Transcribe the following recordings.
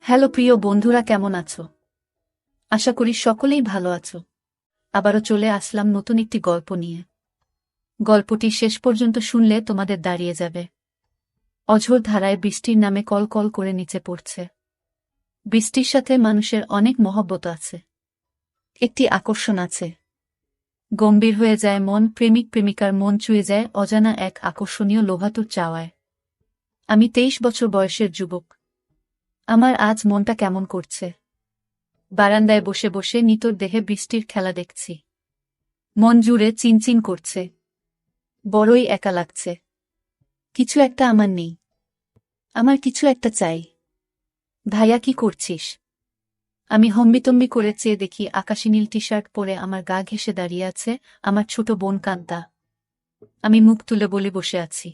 Hello প্রিয় বন্ধুরা, কেমন আছো? আশা করি সকলেই ভালো আছো। আবারও চলে আসলাম নতুন একটি গল্প নিয়ে। গল্পটি শেষ পর্যন্ত শুনলে তোমাদের দাঁড়িয়ে যাবে। অঝোর ধারায় বৃষ্টির নামে কল কল করে নিচে পড়ছে। বৃষ্টির সাথে মানুষের অনেক মহব্বত আছে, একটি আকর্ষণ আছে। গম্ভীর হয়ে যায় মন, প্রেমিক প্রেমিকার মন চুয়ে যায় অজানা এক আকর্ষণীয় লোভাতুর চাওয়ায়। আমি 23 বছর বয়সের যুবক। আমার আজ মনটা কেমন করছে। বারান্দায় বসে বসে নিতর দেহে বৃষ্টির খেলা দেখছি। মন জুড়ে চিনচিন করছে। বড়ই একা লাগছে। কিছু একটা আমার নেই। আমার কিছু একটা চাই। ভাইয়া, কি করছিস? আমি হম্বিতম্বি করে চেয়ে দেখি আকাশী নীল টি শার্ট পরে আমার গা ঘেঁষে দাঁড়িয়ে আছে আমার ছোট বোন কান্তা। আমি মুখ তুলে বলি, বসে আছি,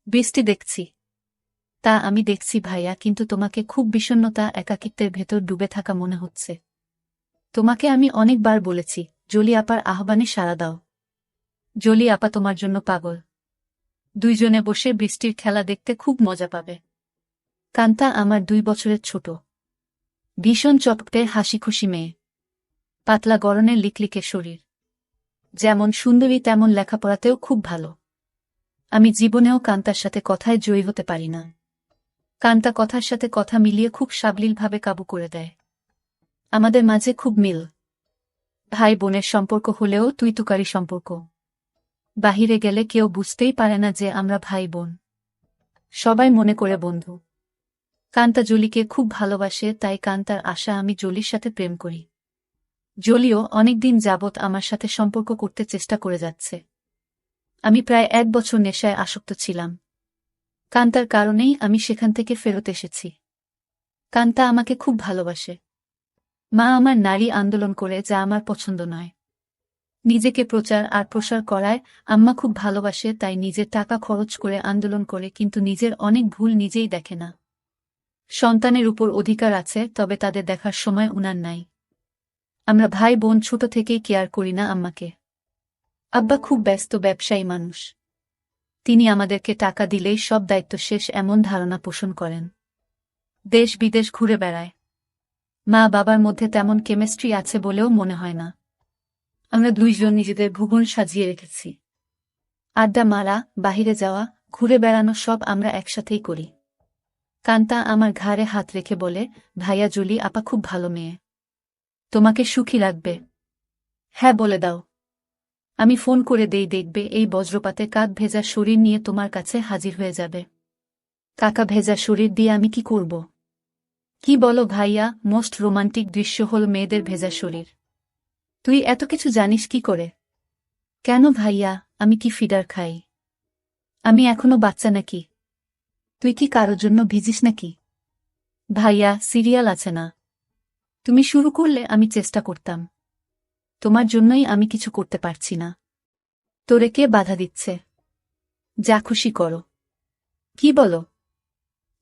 বৃষ্টি দেখছি। তা আমি দেখছি ভাইয়া, কিন্তু তোমাকে খুব বিষণ্ণতা, একাকিত্বের ভেতর ডুবে থাকা মনে হচ্ছে। তোমাকে আমি অনেকবার বলেছি, জলি আপার আহ্বানে সাড়া দাও। জলি আপা তোমার জন্য পাগল। দুইজনে বসে বৃষ্টির খেলা দেখতে খুব মজা পাবে। কান্তা আমার 2 বছরের ছোট, ভীষণ চটপটে হাসিখুশি মেয়ে। পাতলা গড়নের লিকলিকে শরীর। যেমন সুন্দরী তেমন লেখাপড়াতেও খুব ভালো। আমি জীবনেও কান্তার সাথে কথায় জয়ী হতে পারি না। কান্তা কথার সাথে কথা মিলিয়ে খুব সাবলীলভাবে কাবু করে দেয়। আমাদের মাঝে খুব মিল। ভাই বোনের সম্পর্ক হলেও তুই তুকারি সম্পর্ক। বাহিরে গেলে কেউ বুঝতেই পারে না যে আমরা ভাই বোন। সবাই মনে করে বন্ধু। কান্তা জলিকে খুব ভালোবাসে, তাই কান্তার আশা আমি জলির সাথে প্রেম করি। জলিও অনেকদিন যাবৎ আমার সাথে সম্পর্ক করতে চেষ্টা করে যাচ্ছে। আমি প্রায় 1 বছর নেশায় আসক্ত ছিলাম। কান্তার কারণেই আমি সেখান থেকে ফেরত এসেছি। কান্তা আমাকে খুব ভালোবাসে। মা আমার নারী আন্দোলন করে, যা আমার পছন্দ নয়। নিজেকে প্রচার আর প্রসার করায় আম্মা খুব ভালোবাসে, তাই নিজের টাকা খরচ করে আন্দোলন করে, কিন্তু নিজের অনেক ভুল নিজেই দেখে না। সন্তানের উপর অধিকার আছে, তবে তাদের দেখার সময় উনার নাই। আমরা ভাই বোন ছোট থেকেই কেয়ার করি না আম্মাকে। আব্বা খুব ব্যস্ত ব্যবসায়ী মানুষ। তিনি আমাদেরকে টাকা দিলেই সব দায়িত্ব শেষ, এমন ধারণা পোষণ করেন। দেশ বিদেশ ঘুরে বেড়ায়। মা বাবার মধ্যে তেমন কেমিস্ট্রি আছে বলেও মনে হয় না। আমরা দুইজন নিজেদের ভুবন সাজিয়ে রেখেছি। আড্ডা মারা, বাহিরে যাওয়া, ঘুরে বেড়ানো সব আমরা একসাথেই করি। কান্তা আমার ঘাড়ে হাত রেখে বলে, ভাইয়া, জলি আপা খুব ভালো মেয়ে। তোমাকে সুখী রাখবে। হ্যাঁ বলে দাও। আমি ফোন করে দেই, দেখবে এই বজ্রপাতে কাক ভেজা শরীর নিয়ে তোমার কাছে হাজির হয়ে যাবে। কাকা ভেজা শরীর দিয়ে আমি কি করব? কি বলো ভাইয়া, মোস্ট রোমান্টিক দৃশ্য হল মেয়েদের ভেজা শরীর। তুই এত কিছু জানিস কি করে? কেন ভাইয়া, আমি কি ফিডার খাই? আমি এখনো বাচ্চা নাকি? তুই কি কারোর জন্য ভিজিস নাকি? ভাইয়া, সিরিয়াল আছে না? তুমি শুরু করলে আমি চেষ্টা করতাম। তোমার জন্যই আমি কিছু করতে পারছি না। তোরে কে বাধা দিচ্ছে? যা খুশি করো। কি বলো?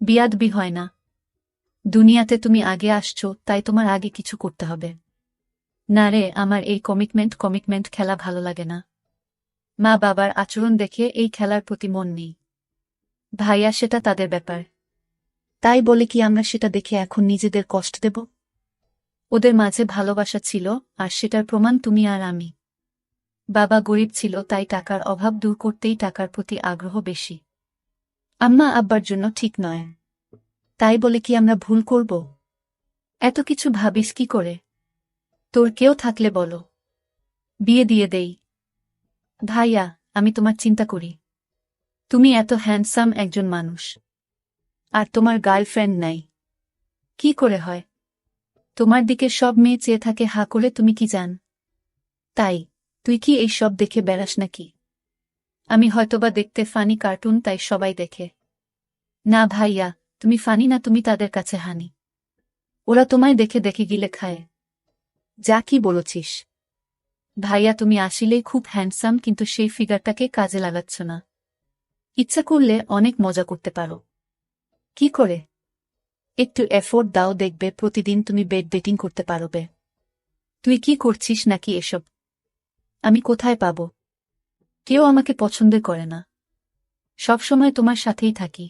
বিয়াদবি হয় না। দুনিয়াতে তুমি আগে আসছো, তাই তোমার আগে কিছু করতে হবে। না রে, আমার এই কমিটমেন্ট খেলা ভালো লাগে না। মা বাবার আচরণ দেখে এই খেলার প্রতি মন নেই। ভাইয়া, সেটা তাদের ব্যাপার। তাই বলে কি আমরা সেটা দেখে এখন নিজেদের কষ্ট দেব? ওদের মাঝে ভালোবাসা ছিল, আর সেটার প্রমাণ তুমি আর আমি। বাবা গরিব ছিল, তাই টাকার অভাব দূর করতেই টাকার প্রতি আগ্রহ বেশি। আম্মা আব্বার জন্য ঠিক নয়। তাই বলে কি আমরা ভুল করব? এত কিছু ভাবিস কি করে? তোর কেউ থাকলে বলো, বিয়ে দিয়ে দেই। ভাইয়া, আমি তোমার চিন্তা করি। তুমি এত হ্যান্ডসাম একজন মানুষ, আর তোমার গার্লফ্রেন্ড নাই। কি করে হয়? তোমার দিকে সব মেয়ে চেয়ে থাকে হা করে, তুমি কি জান? তাই তুই কি এই সব দেখে বেড়াস নাকি? আমি হয়তোবা দেখতে ফানি কার্টুন, তাই সবাই দেখে। না ভাইয়া, তুমি ফানি না, তুমি তাদের কাছে হানি। ওরা তোমায় দেখে দেখে গিলে খায়। যা কি বলছিস? ভাইয়া, তুমি আসলেই খুব হ্যান্ডসাম, কিন্তু সেই ফিগারটাকে কাজে লাগাচ্ছ না। ইচ্ছা করলে অনেক মজা করতে পারো। কি করে? একটু এফোর্ট দাও, দেখবে প্রতিদিন তুমি বেড ডেটিং করতে পারবে। তুই কি করছিস নাকি এসব? আমি কোথায় পাব? কেউ আমাকে পছন্দ করে না। সবসময় তোমার সাথেই থাকি।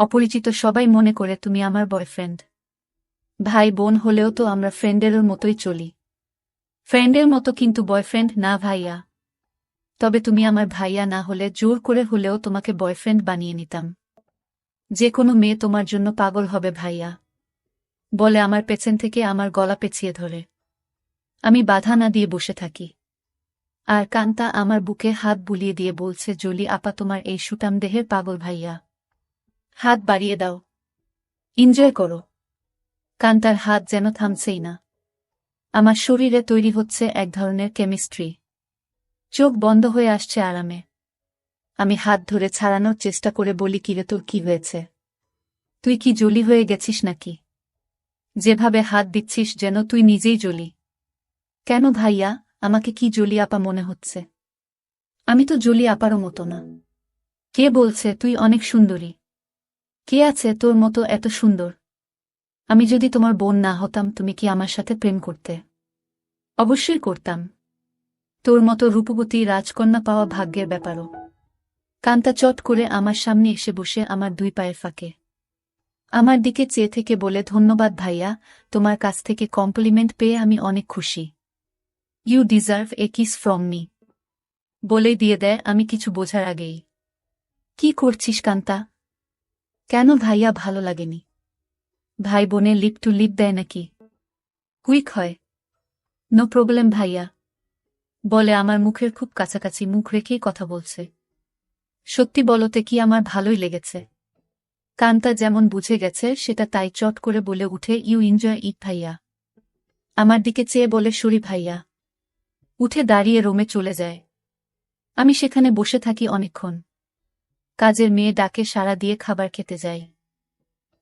অপরিচিত সবাই মনে করে তুমি আমার বয়ফ্রেন্ড। ভাই বোন হলেও তো আমরা ফ্রেন্ডের মতোই চলি। ফ্রেন্ডের মতো, কিন্তু বয়ফ্রেন্ড না ভাইয়া। তবে তুমি আমার ভাইয়া না হলে জোর করে হলেও তোমাকে বয়ফ্রেন্ড বানিয়ে নিতাম। যে কোনো মেয়ে তোমার জন্য পাগল হবে ভাইয়া, বলে আমার পেছন থেকে আমার গলা পেঁচিয়ে ধরে। আমি বাধা না দিয়ে বসে থাকি। আর কান্তা আমার বুকে হাত বুলিয়ে দিয়ে বলছে, জলি আপা তোমার এই সুটাম দেহের পাগল ভাইয়া। হাত বাড়িয়ে দাও, এনজয় করো। কান্তার হাত যেন থামছেই না। আমার শরীরে তৈরি হচ্ছে এক ধরনের কেমিস্ট্রি। চোখ বন্ধ হয়ে আসছে আরামে। আমি হাত ধরে ছাড়ানোর চেষ্টা করে বলি, কিরে তোর কি হয়েছে? তুই কি জলি হয়ে গেছিস নাকি? যেভাবে হাত দিচ্ছিস যেন তুই নিজেই জলি। কেন ভাইয়া, আমাকে কি জলি আপা মনে হচ্ছে? আমি তো জলি আপারও মতো না। কে বলছে? তুই অনেক সুন্দরী। কে আছে তোর মতো এত সুন্দর? আমি যদি তোমার বোন না হতাম তুমি কি আমার সাথে প্রেম করতে? অবশ্যই করতাম। তোর মতো রূপবতী রাজকন্যা পাওয়া ভাগ্যের ব্যাপারও। কান্তা চট করে আমার সামনে এসে বসে আমার দুই পায়ের ফাঁকে আমার দিকে চেয়ে থেকে বলে, ধন্যবাদ ভাইয়া, তোমার কাছ থেকে কমপ্লিমেন্ট পেয়ে আমি অনেক খুশি। You deserve a kiss from me. বলেই দিয়ে দেয় আমি কিছু বোঝার আগেই। কি করছিস কান্তা? কেন ভাইয়া, ভালো লাগেনি? ভাই বোনে লিপ টু লিপ দেয় নাকি? কুইক হয়। নো প্রবলেম ভাইয়া, বলে আমার মুখের খুব কাছাকাছি মুখ রেখেই কথা বলছে। সত্যি বলতে কি আমার ভালোই লেগেছে। কান্তা যেমন বুঝে গেছে সেটা তাই চট করে বলে উঠে, ইউ এনজয় ইট ভাইয়া। আমার দিকে চেয়ে বলে, সরি ভাইয়া। উঠে দাঁড়িয়ে রুমে চলে যায়। আমি সেখানে বসে থাকি অনেকক্ষণ। কাজের মেয়ে ডাকে সাড়া দিয়ে খাবার খেতে যাই।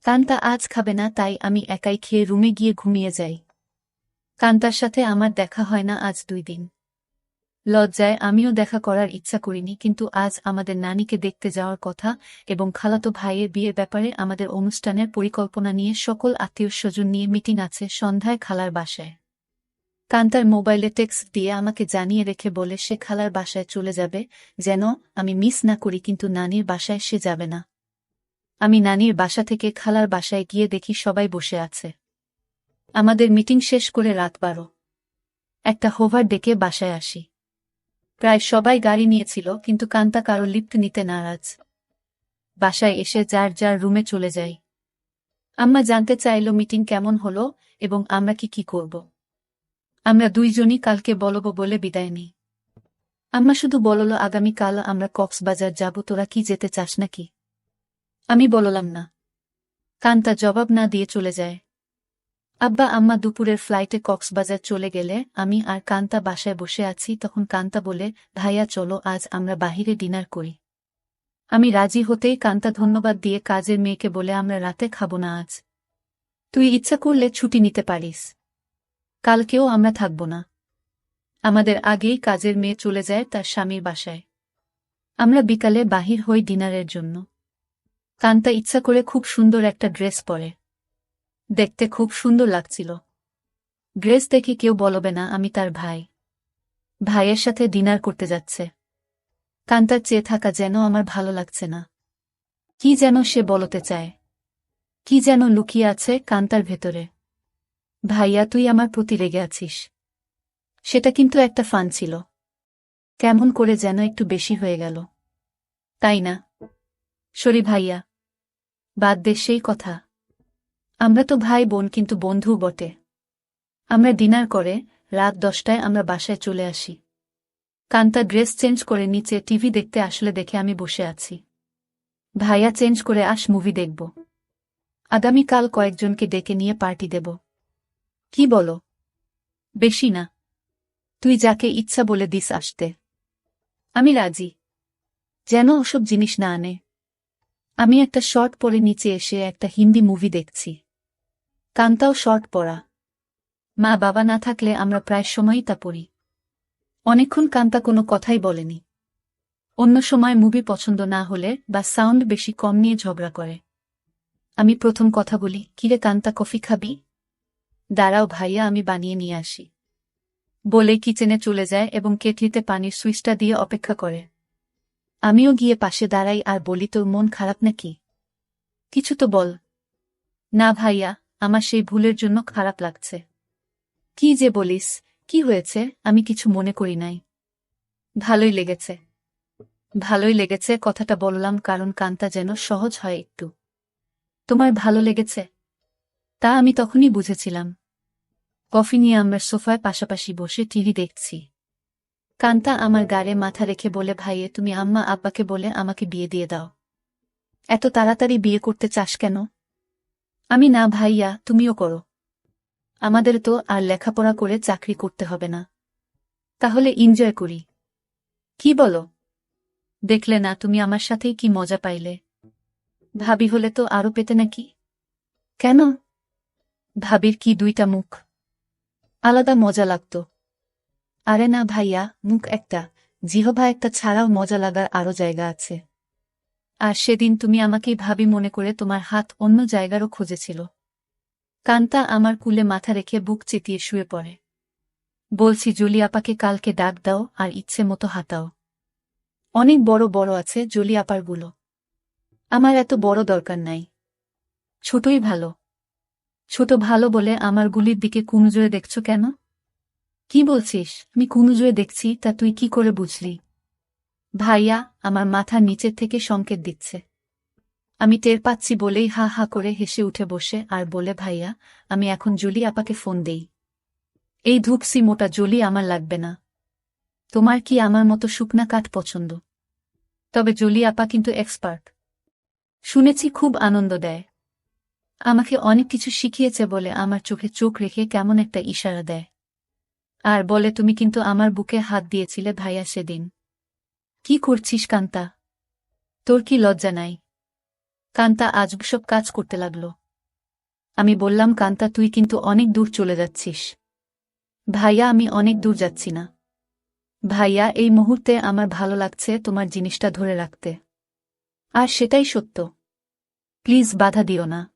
কান্তা আজ খাবে না, তাই আমি একাই খেয়ে রুমে গিয়ে ঘুমিয়ে যাই। কান্তার সাথে আমার দেখা হয় না আজ 2 দিন। লজ্জায় আমিও দেখা করার ইচ্ছা করিনি, কিন্তু আজ আমাদের নানিকে দেখতে যাওয়ার কথা এবং খালাতো ভাইয়ের বিয়ের ব্যাপারে আমাদের অনুষ্ঠানের পরিকল্পনা নিয়ে সকল আত্মীয়স্বজন নিয়ে মিটিং আছে সন্ধ্যায় খালার বাসায়। কান্তার মোবাইলে টেক্সট দিয়ে আমাকে জানিয়ে রেখে বলে সে খালার বাসায় চলে যাবে, যেন আমি মিস না করি, কিন্তু নানির বাসায় সে যাবে না। আমি নানির বাসা থেকে খালার বাসায় গিয়ে দেখি সবাই বসে আছে। আমাদের মিটিং শেষ করে রাত 12। একটা হোভার ডেকে বাসায় আসি। প্রায় সবাই গাড়ি নিয়েছিল, কিন্তু কান্তা কারো লিফট নিতে নারাজ। বাসায় এসে যার যার রুমে চলে যাই। আম্মা জানতে চাইল মিটিং কেমন হলো এবং আমরা কি করব। আমরা দুইজনই কালকে বলবো বলে বিদায় নিই। আম্মা শুধু বলল, আগামীকাল আমরা কক্সবাজার যাব, তোরা কি যেতে চাস নাকি? আমি বললাম না। কান্তা জবাব না দিয়ে চলে যায়। আব্বা আম্মা দুপুরের ফ্লাইটে কক্সবাজার চলে গেলে আমি আর কান্তা বাসায় বসে আছি। তখন কান্তা বলে, ভাইয়া চলো আজ আমরা বাহিরে ডিনার করি। আমি রাজি হতেই কান্তা ধন্যবাদ দিয়ে কাজের মেয়েকে বলে, আমরা রাতে খাবো না আজ। তুই ইচ্ছা করলে ছুটি নিতে পারিস। কালকেও আমরা থাকব না। আমাদের আগেই কাজের মেয়ে চলে যায় তার স্বামীর বাসায়। আমরা বিকালে বাহির হই ডিনারের জন্য। কান্তা ইচ্ছা করে খুব সুন্দর একটা ড্রেস পরে। দেখতে খুব সুন্দর লাগছিল। ড্রেস দেখে কেউ বলবে না আমি তার ভাই। ভাইয়ের সাথে ডিনার করতে যাচ্ছে। কান্তার চেয়ে থাকা যেন আমার ভালো লাগছে না। কি যেন সে বলতে চায়। কি যেন লুকিয়ে আছে কান্তার ভেতরে। ভাইয়া তুই আমার প্রতি রেগে আছিস। সেটা কিন্তু একটা ফান ছিল। কেমন করে যেন একটু বেশি হয়ে গেল, তাই না? সরি ভাইয়া, বাদ দে সেই কথা। আমরা তো ভাই বোন, কিন্তু বন্ধু বটে। আমরা ডিনার করে রাত 10টায় আমরা বাসায় চলে আসি। কান্তা ড্রেস চেঞ্জ করে নিচে টিভি দেখতে আসলে দেখে আমি বসে আছি। ভাইয়া চেঞ্জ করে আস, মুভি দেখব। আগামীকাল কয়েকজনকে ডেকে নিয়ে পার্টি দেব। কি বলো? বেশি না, তুই যাকে ইচ্ছা বলে দিস আসতে। আমি রাজি। যেন ওসব জিনিস না আনে। আমি একটা শর্ট পরে নিচে এসে একটা হিন্দি মুভি দেখছি। কান্তাও শর্ট পরা। মা বাবা না থাকলে আমরা প্রায় সময়ই তা পড়ি। অনেকক্ষণ কান্তা কোনো কথাই বলেনি। অন্য সময় মুভি পছন্দ না হলে বা সাউন্ড বেশি কম নিয়ে ঝগড়া করে। আমি প্রথম কথা বলি, কিরে কান্তা কফি খাবি? দাঁড়াও ভাইয়া, আমি বানিয়ে নিয়ে আসি। বলে কিচেনে চলে যায় এবং কেটলিতে পানির সুইচটা দিয়ে অপেক্ষা করে। আমিও গিয়ে পাশে দাঁড়াই আর বলি, তোর মন খারাপ নাকি? কিছু তো বল। না ভাইয়া, আমার সেই ভুলের জন্য খারাপ লাগছে। কি যে বলিস, কি হয়েছে? আমি কিছু মনে করি নাই। ভালোই লেগেছে। ভালোই লেগেছে কথাটা বললাম কারণ কানটা যেন সহজ হয় একটু। তোমার ভালো লেগেছে? তা আমি তখনই বুঝেছিলাম। কফি নিয়ে আমরা সোফায় পাশাপাশি বসে টিভি দেখছি। কান্তা আমার গাড়ে মাথা রেখে বলে, ভাইয়ে তুমি আম্মা আব্বাকে বলে আমাকে বিয়ে দিয়ে দাও। এত তাড়াতাড়ি বিয়ে করতে চাস কেন? আমি, না ভাইয়া, তুমিও করো। আমাদের তো আর লেখাপড়া করে চাকরি করতে হবে না। তাহলে এনজয় করি। কি বলো? দেখলে না তুমি আমার সাথেই কি মজা পাইলে। ভাবি হলে তো আরো পেতে নাকি? কেন? ভাবির কি দুইটা মুখ? আলাদা মজা লাগত। আরে না ভাইয়া, মুখ একটা, জিহবা একটা ছাড়াও মজা লাগার আরো জায়গা আছে। আর সেদিন তুমি আমাকেই ভাবি মনে করে তোমার হাত অন্য জায়গারও খুঁজেছিল। কান্তা আমার কুলে মাথা রেখে বুক চেতিয়ে শুয়ে পড়ে। বলছি জলি আপাকে কালকে ডাক দাও আর ইচ্ছে মতো হাতাও। অনেক বড় বড় আছে জলি আপারগুলো। আমার এত বড় দরকার নাই। ছোটই ভালো। ছোট ভালো বলে আমার গুলির দিকে কুনজরে দেখছ কেন? কি বলছিস? আমি কুনজরে দেখছি তা তুই কি করে বুঝলি? ভাইয়া আমার মাথার নিচের থেকে সংকেত দিচ্ছে। আমি টের পাচ্ছি বলেই হা হা করে হেসে উঠে বসে আর বলে, ভাইয়া আমি এখন জলি আপাকে ফোন দেই। এই ধূপসি মোটা জলি আমার লাগবে না। তোমার কি আমার মতো শুকনা কাঠ পছন্দ? তবে জলি আপা কিন্তু এক্সপার্ট। শুনেছি খুব আনন্দ দেয়। আমাকে অনেক কিছু শিখিয়েছে বলে আমার চোখে চোখ রেখে কেমন একটা ইশারা দেয়। আর বলে, তুমি কিন্তু আমার বুকে হাত দিয়েছিলে ভাইয়া সেদিন। কি করছিস কান্তা? তোর কি লজ্জা নাই? কান্তা আজব সব কাজ করতে লাগল। আমি বললাম, কান্তা তুই কিন্তু অনেক দূর চলে যাচ্ছিস। ভাইয়া আমি অনেক দূর যাচ্ছি না। ভাইয়া এই মুহূর্তে আমার ভালো লাগছে তোমার জিনিসটা ধরে রাখতে। আর সেটাই সত্য। প্লিজ বাধা দিও না।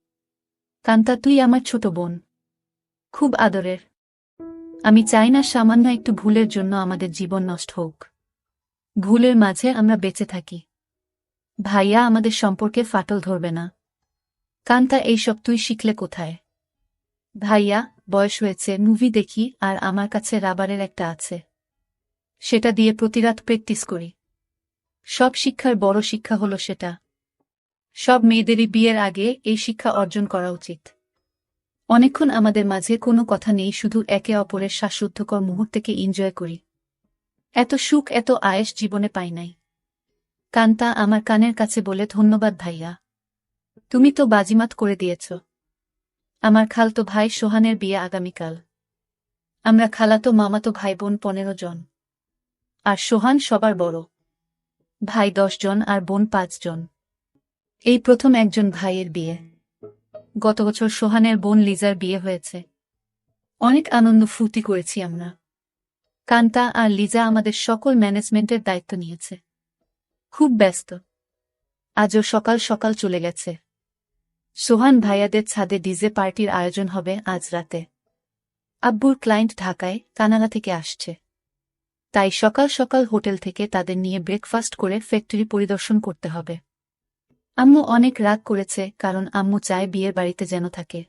কান্তা তুই আমার ছোট বোন। খুব আদরের। আমি চাই না সামান্য একটু ভুলের জন্য আমাদের জীবন নষ্ট হোক। ভুলের মাঝে আমরা বেঁচে থাকি। ভাইয়া আমাদের সম্পর্কে ফাটল ধরবে না। কান্তা এইসব তুই শিখলে কোথায়? ভাইয়া বয়স হয়েছে, মুভি দেখি আর আমার কাছে রাবারের একটা আছে। সেটা দিয়ে প্রতিরাত প্র্যাকটিস করি। সব শিক্ষার বড় শিক্ষা হলো সেটা। সব মেয়েদেরই বিয়ের আগে এই শিক্ষা অর্জন করা উচিত। অনেকক্ষণ আমাদের মাঝে কোনো কথা নেই, শুধু একে অপরের শ্বাসরুদ্ধকর মুহূর্তকে এনজয় করি। এত সুখ এত আয়েশ জীবনে পাই নাই। কান্তা আমার কানের কাছে বলে, ধন্যবাদ ভাইয়া। তুমি তো বাজিমাত করে দিয়েছ। আমার খালতো ভাই সোহানের বিয়ে আগামীকাল। আমরা খালাতো মামাতো ভাই বোন 15 জন। আর সোহান সবার বড়। ভাই 10 জন আর বোন 5 জন। এই প্রথম একজন ভাইয়ের বিয়ে। গত বছর সোহানের বোন লিজার বিয়ে হয়েছে। অনেক আনন্দ ফুর্তি করেছি আমরা। কান্তা আর লিজা আমাদের সকল ম্যানেজমেন্টের দায়িত্ব নিয়েছে। খুব ব্যস্ত। আজও সকাল সকাল চলে গেছে। সোহান ভাইয়াদের ছাদে ডিজে পার্টির আয়োজন হবে আজ রাতে। আব্বুর ক্লায়েন্ট ঢাকায় কানাডা থেকে আসছে। তাই সকাল সকাল হোটেল থেকে তাদের নিয়ে ব্রেকফাস্ট করে ফ্যাক্টরি পরিদর্শন করতে হবে। আম্মু অনেক রাগ করেছে কারণ আম্মু চায় বিয়ের বাড়িতে যেন থাকে।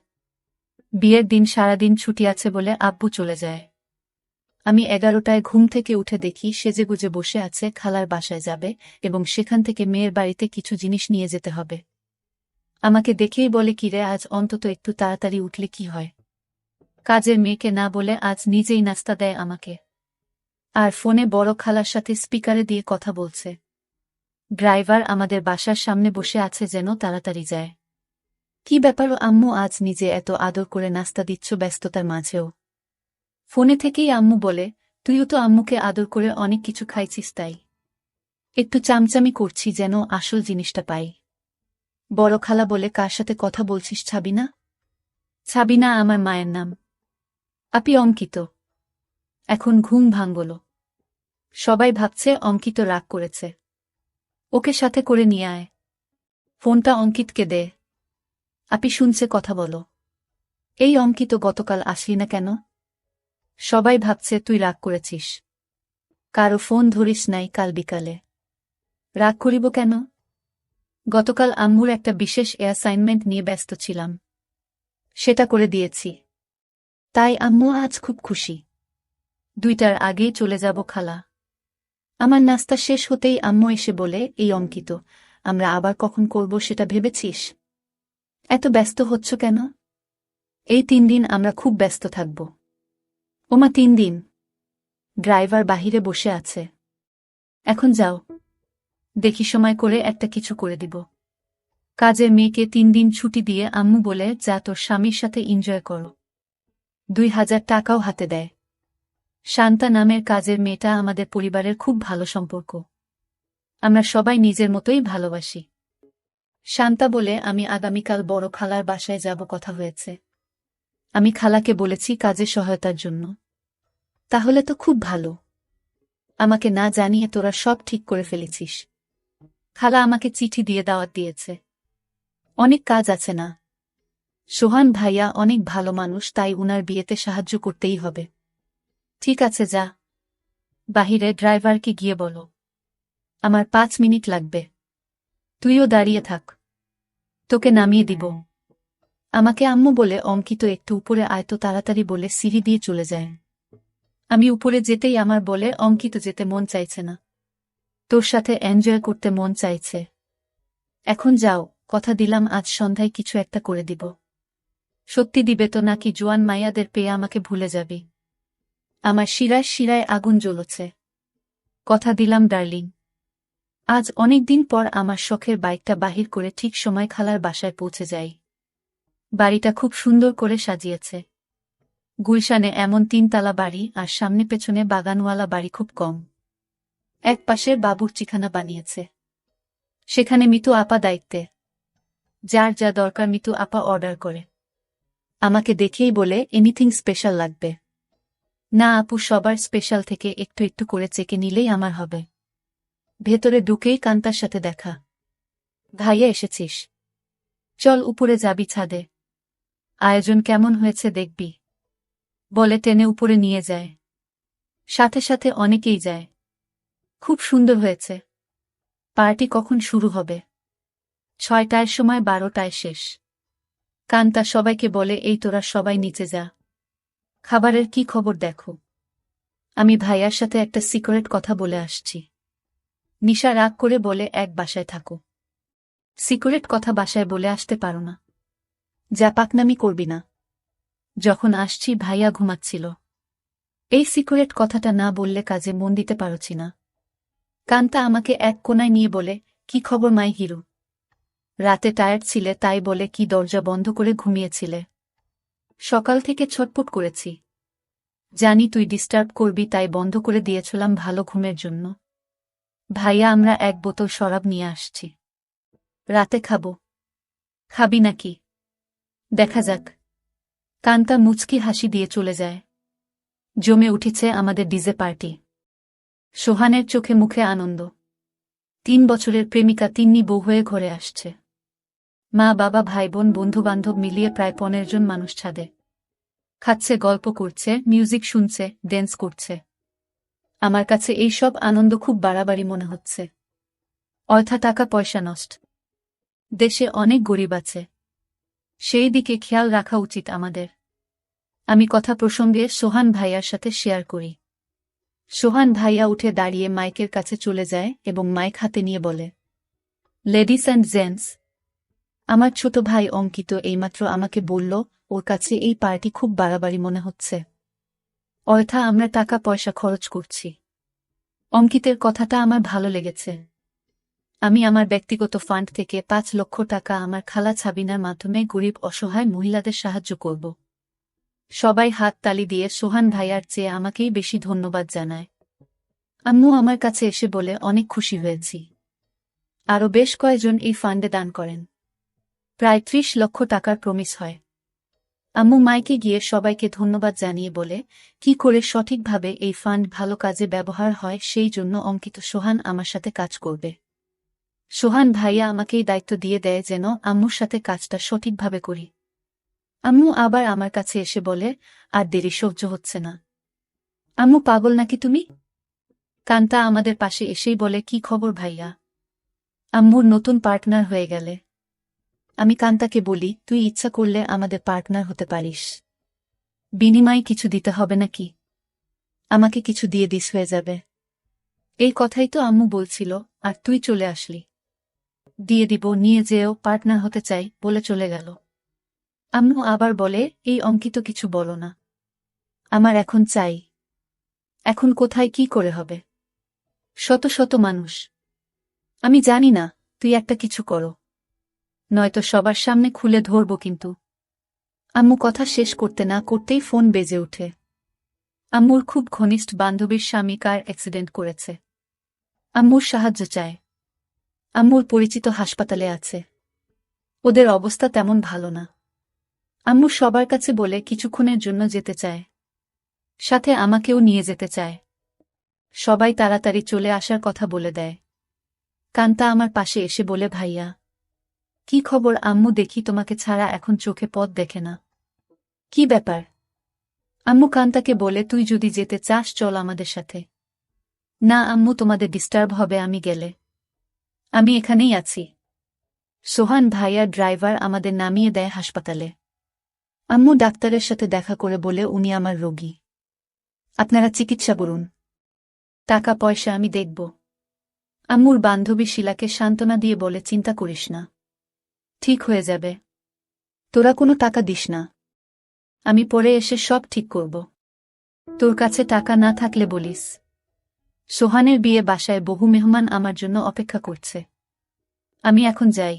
বিয়ের দিন সারাদিন ছুটি আছে বলে আব্বু চলে যায়। আমি 11টায় ঘুম থেকে উঠে দেখি সেজেগুজে বসে আছে, খালার বাসায় যাবে এবং সেখান থেকে মেয়ের বাড়িতে কিছু জিনিস নিয়ে যেতে হবে। আমাকে দেখেই বলে, কিরে আজ অন্তত একটু তাড়াতাড়ি উঠলে কি হয়? কাজের মেয়েকে না বলে আজ নিজেই নাস্তা দেয় আমাকে। আর ফোনে বড় খালার সাথে স্পিকারে দিয়ে কথা বলছে। ড্রাইভার আমাদের বাসার সামনে বসে আছে যেন তাড়াতাড়ি যায়। কি ব্যাপার আম্মু, আজ নিজে এত আদর করে নাস্তা দিচ্ছ ব্যস্ততার মাঝেও? ফোনে থেকেই আম্মু বলে, তুইও তো আম্মুকে আদর করে অনেক কিছু খাইছিস তাই একটু চামচামি করছি যেন আসল জিনিসটা পাই। বড় খালা বলে, কার সাথে কথা বলছিস? ছাবিনা? ছাবিনা আমার মায়ের নাম। আপি অঙ্কিত। এখন ঘুম ভাঙল। সবাই ভাবছে অঙ্কিত রাগ করেছে। ওকে সাথে করে নিয়ে আয়। ফোনটা অঙ্কিতকে দে। আপি শুনছে, কথা বলো। এই অঙ্কিত, গতকাল আসলি না কেন? সবাই ভাবছে তুই রাগ করেছিস। কারো ফোন ধরিস নাই কাল বিকালে। রাগ করিব কেন? গতকাল আম্মুর একটা বিশেষ অ্যাসাইনমেন্ট নিয়ে ব্যস্ত ছিলাম, সেটা করে দিয়েছি। তাই আম্মু আজ খুব খুশি। 2টার আগেই চলে যাব খালা। আমার নাস্তা শেষ হতেই আম্মু এসে বলে, এই অঙ্কিত, আমরা আবার কখন করব সেটা ভেবেছিস? এত ব্যস্ত হচ্ছ কেন? এই 3 দিন আমরা খুব ব্যস্ত থাকব। ওমা 3 দিন? ড্রাইভার বাহিরে বসে আছে। এখন যাও, দেখি সময় করে একটা কিছু করে দিব। কাজের মেয়েকে 3 দিন ছুটি দিয়ে আম্মু বলে, যা তোর স্বামীর সাথে এনজয় করো। 2000 টাকাও হাতে দেয়। শান্তা নামের কাজের মেয়েটা আমাদের পরিবারের খুব ভালো সম্পর্ক। আমরা সবাই নিজের মতোই ভালোবাসি। শান্তা বলে, আমি আগামীকাল বড় খালার বাসায় যাব, কথা হয়েছে। আমি খালাকে বলেছি কাজে সহায়তার জন্য। তাহলে তো খুব ভালো। আমাকে না জানিয়ে তোরা সব ঠিক করে ফেলেছিস। খালা আমাকে চিঠি দিয়ে দাওয়াত দিয়েছে। অনেক কাজ আছে না? সোহান ভাইয়া অনেক ভালো মানুষ, তাই উনার বিয়েতে সাহায্য করতেই হবে। ঠিক আছে, যা। বাহিরে ড্রাইভারকে গিয়ে বলো আমার 5 মিনিট লাগবে। তুইও দাঁড়িয়ে থাক, তোকে নামিয়ে দিব। আমাকে আম্মু বলে, অঙ্কিত একটু উপরে আয় তো তাড়াতাড়ি বলে সিঁড়ি দিয়ে চলে যায়। আমি উপরে যেতেই আমার বলে, অঙ্কিত যেতে মন চাইছে না, তোর সাথে এনজয় করতে মন চাইছে। এখন যাও, কথা দিলাম আজ সন্ধ্যায় কিছু একটা করে দিব। সত্যি দিবে তো, নাকি জোয়ান মাইয়াদের পেয়ে আমাকে ভুলে যাবি? আমার শিরায় শিরায় আগুন জ্বলছে। কথা দিলাম ডার্লিং। আজ অনেক দিন পর আমার শখের বাইকটা বাহির করে ঠিক সময় খালার বাসায় পৌঁছে যাই। বাড়িটা খুব সুন্দর করে সাজিয়েছে। গুলশানে এমন 3 তলা বাড়ি আর সামনে পেছনে বাগানওয়ালা বাড়ি খুব কম। এক পাশের বাবুর্চিখানা বানিয়েছে, সেখানে মিতু আপা দায়িত্বে। যার যা দরকার মিতু আপা অর্ডার করে। আমাকে দেখেই বলে, এনিথিং স্পেশাল লাগবে? না আপু, সবার স্পেশাল থেকে একটু একটু করে চেকে নিলেই আমার হবে। ভেতরে ঢুকেই কান্তার সাথে দেখা। ভাইয়া এসেছিস? চল উপরে যাবি, ছাদে আয়োজন কেমন হয়েছে দেখবি, বলে টেনে উপরে নিয়ে যায়। সাথে সাথে অনেকেই যায়। খুব সুন্দর হয়েছে। পার্টি কখন শুরু হবে? 6টার সময়, 12টায় শেষ। কান্তা সবাইকে বলে, এই তোরা সবাই নিচে যা, খাবারের কি খবর দেখো। আমি ভাইয়ার সাথে একটা সিক্রেট কথা বলে আসছি। নিশা রাগ করে বলে, এক বাসায় থাকো, সিক্রেট কথা বাসায় বলে আসতে পারো না? যা পাকনামি করবি না। যখন আসছি ভাইয়া ঘুমাচ্ছিল। এই সিক্রেট কথাটা না বললে কাজে মন দিতে পারছি না। কান্তা আমাকে এক কোনায় নিয়ে বলে, কি খবর মাই হিরো? রাতে টায়ার্ড ছিলে তাই বলে কি দরজা বন্ধ করে ঘুমিয়েছিলে? সকাল থেকে ছটপট করেছি, জানি তুই ডিস্টার্ব করবি তাই বন্ধ করে দিয়েছিলাম ভালো ঘুমের জন্য। ভাইয়া, আমরা 1 বোতল শরাব নিয়ে আসছি, রাতে খাবো। খাবি নাকি? দেখা যাক। কান্তা মুচকি হাসি দিয়ে চলে যায়। জমে উঠেছে আমাদের ডিজে পার্টি। সোহানের চোখে মুখে আনন্দ। 3 বছরের প্রেমিকা তিন্নি বউ হয়ে ঘরে আসছে। মা বাবা ভাই বোন বন্ধুবান্ধব মিলিয়ে প্রায় 15 জন মানুষ ছাদে খাচ্ছে, গল্প করছে, মিউজিক শুনছে, ড্যান্স করছে। আমার কাছে এই সব আনন্দ খুব বাড়াবাড়ি মনে হচ্ছে। অর্থা টাকা পয়সা নষ্ট। দেশে অনেক গরিব আছে, সেই দিকে খেয়াল রাখা উচিত আমাদের। আমি কথা প্রসঙ্গে সোহান ভাইয়ার সাথে শেয়ার করি। সোহান ভাইয়া উঠে দাঁড়িয়ে মাইকের কাছে চলে যায় এবং মাইক হাতে নিয়ে বলে, লেডিস অ্যান্ড জেন্টস, আমার ছোট ভাই অঙ্কিত এইমাত্র আমাকে বলল ওর কাছে এই পার্টি খুব বাড়াবাড়ি মনে হচ্ছে। অর্থা আমরা টাকা পয়সা খরচ করছি। অঙ্কিতের কথাটা আমার ভালো লেগেছে। আমি আমার ব্যক্তিগত ফান্ড থেকে 5 লক্ষ টাকা আমার খালা ছাবিনার মাধ্যমে গরিব অসহায় মহিলাদের সাহায্য করব। সবাই হাত তালি দিয়ে সোহান ভাইয়ার চেয়ে আমাকেই বেশি ধন্যবাদ জানায়। আম্মু আমার কাছে এসে বলে, অনেক খুশি হয়েছি। আরও বেশ কয়েকজন এই ফান্ডে দান করেন। প্রায় 30 লক্ষ টাকার প্রমিস হয়। আম্মু মাইকে গিয়ে সবাইকে ধন্যবাদ জানিয়ে বলে, কি করে সঠিকভাবে এই ফান্ড ভালো কাজে ব্যবহার হয় সেই জন্য অঙ্কিত সোহান আমার সাথে কাজ করবে। সোহান ভাইয়া আমাকেই দায়িত্ব দিয়ে দেয় যেন আম্মুর সাথে কাজটা সঠিকভাবে করি। আম্মু আবার আমার কাছে এসে বলে, আর দেরি সহ্য হচ্ছে না। আম্মু পাগল নাকি তুমি? কান্তা আমাদের পাশে এসেই বলে, কি খবর ভাইয়া? আম্মুর নতুন পার্টনার হয়ে গেলে। আমি কান্তাকে বলি, তুই ইচ্ছা করলে আমাদের পার্টনার হতে পারিস। বিনিময়ে কিছু দিতে হবে নাকি? আমাকে কিছু দিয়ে দিস হয়ে যাবে। এই কথাই তো আম্মু বলছিল, আর তুই চলে আসলি। দিয়ে দিব, নিয়ে যেও, পার্টনার হতে চাই বলে চলে গেল। আম্মু আবার বলে, এই অঙ্কিত কিছু বলো না। আমার এখন চাই। এখন কোথায় কি করে হবে? শত শত মানুষ। আমি জানি না, তুই একটা কিছু করো, নয়তো সবার সামনে খুলে ধরব কিন্তু। আম্মু কথা শেষ করতে না করতেই ফোন বেজে ওঠে। আম্মুর খুব ঘনিষ্ঠ বান্ধবীর স্বামী কার অ্যাক্সিডেন্ট করেছে। আম্মুর সাহায্য চায়। আম্মুর পরিচিত হাসপাতালে আছে। ওদের অবস্থা তেমন ভালো না। আম্মু সবার কাছে বলে কিছুক্ষণের জন্য যেতে চায়। সাথে আমাকেও নিয়ে যেতে চায়। সবাই তাড়াতাড়ি চলে আসার কথা বলে দেয়। কান্তা আমার পাশে এসে বলে, ভাইয়া কি খবর? আম্মু, দেখি তোমাকে ছাড়া এখন চোখে পথ দেখে না। কি ব্যাপার? আম্মু কান্তাকে বলে, তুই যদি যেতে চাস চল আমাদের সাথে। না আম্মু, তোমাদের ডিস্টার্ব হবে আমি গেলে। আমি এখানেই আছি। সোহান ভাইয়া ড্রাইভার আমাদের নামিয়ে দেয় হাসপাতালে। আম্মু ডাক্তারের সাথে দেখা করে বলে, উনি আমার রোগী, আপনারা চিকিৎসা করুন, টাকা পয়সা আমি দেখব। আম্মুর বান্ধবী শিলাকে সান্ত্বনা দিয়ে বলে, চিন্তা করিস না, ঠিক হয়ে যাবে। তোরা কোনো টাকা দিস না, আমি পরে এসে সব ঠিক করব। তোর কাছে টাকা না থাকলে বলিস। সোহানের বিয়ে বাসায় বহু মেহমান আমার জন্য অপেক্ষা করছে। আমি এখন যাই।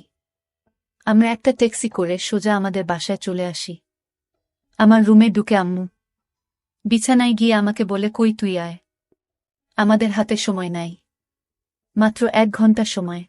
আমরা একটা ট্যাক্সি করে সোজা আমাদের বাসায় চলে আসি। আমার রুমে ঢুকে আম্মু বিছানায় গিয়ে আমাকে বলে, কই তুই আয়, আমাদের হাতে সময় নাই, মাত্র 1 ঘন্টা সময়।